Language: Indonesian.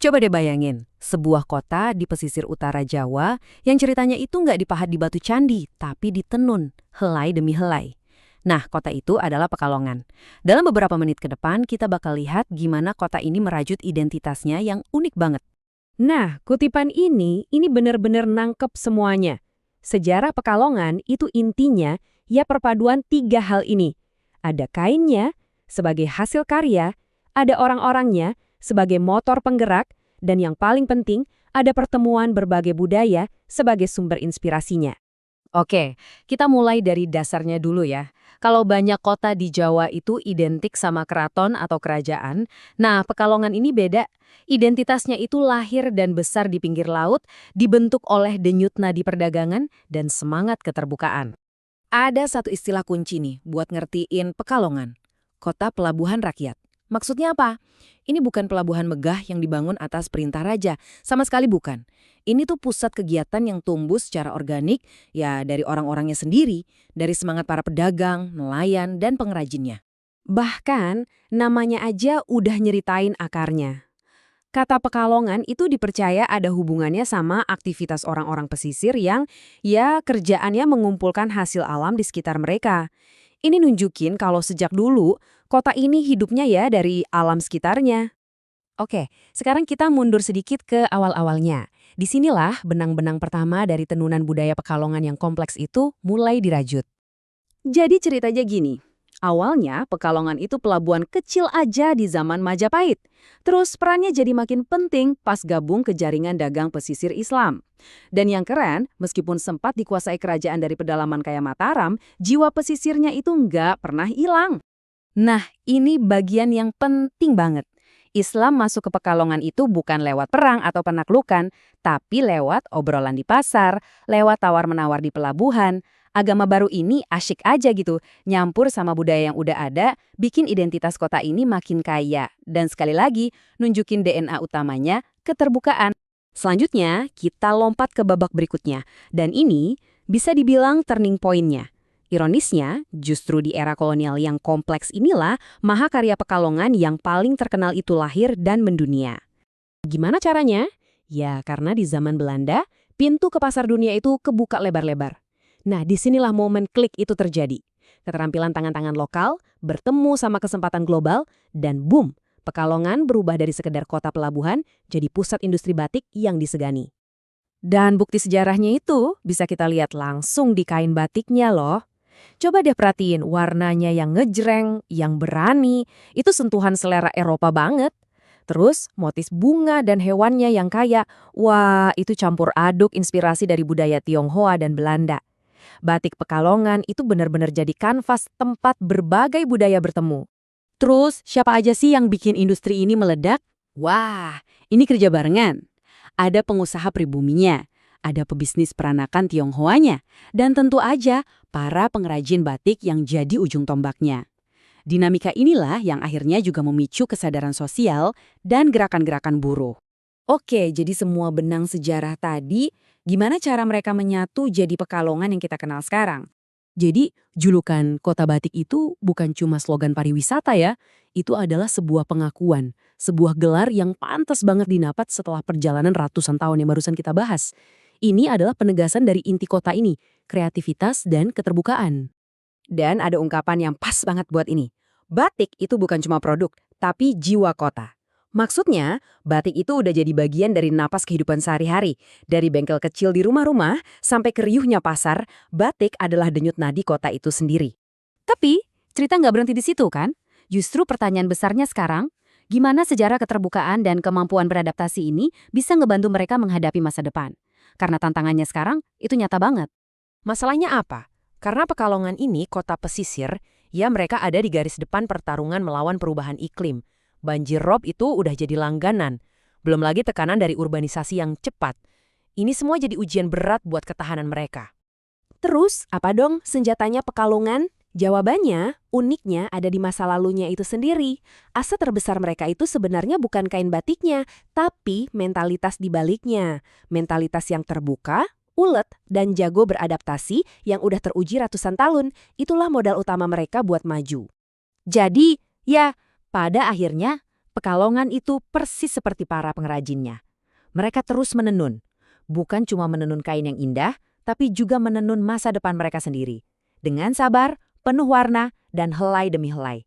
Coba deh bayangin, sebuah kota di pesisir utara Jawa yang ceritanya itu nggak dipahat di batu candi, tapi ditenun, helai demi helai. Nah, kota itu adalah Pekalongan. Dalam beberapa menit ke depan, kita bakal lihat gimana kota ini merajut identitasnya yang unik banget. Nah, kutipan ini benar-benar nangkep semuanya. Sejarah Pekalongan itu intinya ya perpaduan tiga hal ini. Ada kainnya sebagai hasil karya, ada orang-orangnya sebagai motor penggerak, dan yang paling penting ada pertemuan berbagai budaya sebagai sumber inspirasinya. Oke, kita mulai dari dasarnya dulu ya. Kalau banyak kota di Jawa itu identik sama keraton atau kerajaan, nah Pekalongan ini beda. Identitasnya itu lahir dan besar di pinggir laut, dibentuk oleh denyut nadi perdagangan dan semangat keterbukaan. Ada satu istilah kunci nih buat ngertiin Pekalongan. Kota pelabuhan rakyat. Maksudnya apa? Ini bukan pelabuhan megah yang dibangun atas perintah raja, sama sekali bukan. Ini tuh pusat kegiatan yang tumbuh secara organik, ya dari orang-orangnya sendiri, dari semangat para pedagang, nelayan, dan pengrajinnya. Bahkan, namanya aja udah nyeritain akarnya. Kata Pekalongan itu dipercaya ada hubungannya sama aktivitas orang-orang pesisir yang ya kerjaannya mengumpulkan hasil alam di sekitar mereka. Ini nunjukin kalau sejak dulu, kota ini hidupnya ya dari alam sekitarnya. Oke, sekarang kita mundur sedikit ke awal-awalnya. Disinilah benang-benang pertama dari tenunan budaya Pekalongan yang kompleks itu mulai dirajut. Jadi ceritanya gini, awalnya Pekalongan itu pelabuhan kecil aja di zaman Majapahit. Terus perannya jadi makin penting pas gabung ke jaringan dagang pesisir Islam. Dan yang keren, meskipun sempat dikuasai kerajaan dari pedalaman kayak Mataram, jiwa pesisirnya itu nggak pernah hilang. Nah, ini bagian yang penting banget. Islam masuk ke Pekalongan itu bukan lewat perang atau penaklukan, tapi lewat obrolan di pasar, lewat tawar-menawar di pelabuhan. Agama baru ini asyik aja gitu, nyampur sama budaya yang udah ada, bikin identitas kota ini makin kaya. Dan sekali lagi, nunjukin DNA utamanya, keterbukaan. Selanjutnya, kita lompat ke babak berikutnya. Dan ini bisa dibilang turning point-nya. Ironisnya, justru di era kolonial yang kompleks inilah, mahakarya Pekalongan yang paling terkenal itu lahir dan mendunia. Gimana caranya? Ya, karena di zaman Belanda, pintu ke pasar dunia itu kebuka lebar-lebar. Nah, disinilah momen klik itu terjadi. Keterampilan tangan-tangan lokal bertemu sama kesempatan global, dan boom, Pekalongan berubah dari sekedar kota pelabuhan jadi pusat industri batik yang disegani. Dan bukti sejarahnya itu bisa kita lihat langsung di kain batiknya loh. Coba deh perhatiin warnanya yang ngejreng, yang berani, itu sentuhan selera Eropa banget. Terus motif bunga dan hewannya yang kaya, wah itu campur aduk inspirasi dari budaya Tionghoa dan Belanda. Batik Pekalongan itu benar-benar jadi kanvas tempat berbagai budaya bertemu. Terus, siapa aja sih yang bikin industri ini meledak? Wah, ini kerja barengan. Ada pengusaha pribuminya, ada pebisnis peranakan Tionghoanya, dan tentu aja para pengrajin batik yang jadi ujung tombaknya. Dinamika inilah yang akhirnya juga memicu kesadaran sosial dan gerakan-gerakan buruh. Oke, jadi semua benang sejarah tadi, gimana cara mereka menyatu jadi Pekalongan yang kita kenal sekarang? Jadi, julukan Kota Batik itu bukan cuma slogan pariwisata ya, itu adalah sebuah pengakuan, sebuah gelar yang pantas banget dinapat setelah perjalanan ratusan tahun yang barusan kita bahas. Ini adalah penegasan dari inti kota ini, kreativitas dan keterbukaan. Dan ada ungkapan yang pas banget buat ini. Batik itu bukan cuma produk, tapi jiwa kota. Maksudnya, batik itu udah jadi bagian dari napas kehidupan sehari-hari. Dari bengkel kecil di rumah-rumah sampai ke riuhnya pasar, batik adalah denyut nadi kota itu sendiri. Tapi, cerita nggak berhenti di situ kan? Justru pertanyaan besarnya sekarang, gimana sejarah keterbukaan dan kemampuan beradaptasi ini bisa ngebantu mereka menghadapi masa depan? Karena tantangannya sekarang itu nyata banget. Masalahnya apa? Karena Pekalongan ini kota pesisir, ya mereka ada di garis depan pertarungan melawan perubahan iklim. Banjir rob itu udah jadi langganan. Belum lagi tekanan dari urbanisasi yang cepat. Ini semua jadi ujian berat buat ketahanan mereka. Terus, apa dong senjatanya Pekalongan? Jawabannya, uniknya ada di masa lalunya itu sendiri. Aset terbesar mereka itu sebenarnya bukan kain batiknya, tapi mentalitas di baliknya. Mentalitas yang terbuka, ulet, dan jago beradaptasi yang udah teruji ratusan tahun. Itulah modal utama mereka buat maju. Jadi, ya, pada akhirnya, Pekalongan itu persis seperti para pengrajinnya. Mereka terus menenun. Bukan cuma menenun kain yang indah, tapi juga menenun masa depan mereka sendiri. Dengan sabar, penuh warna, dan helai demi helai.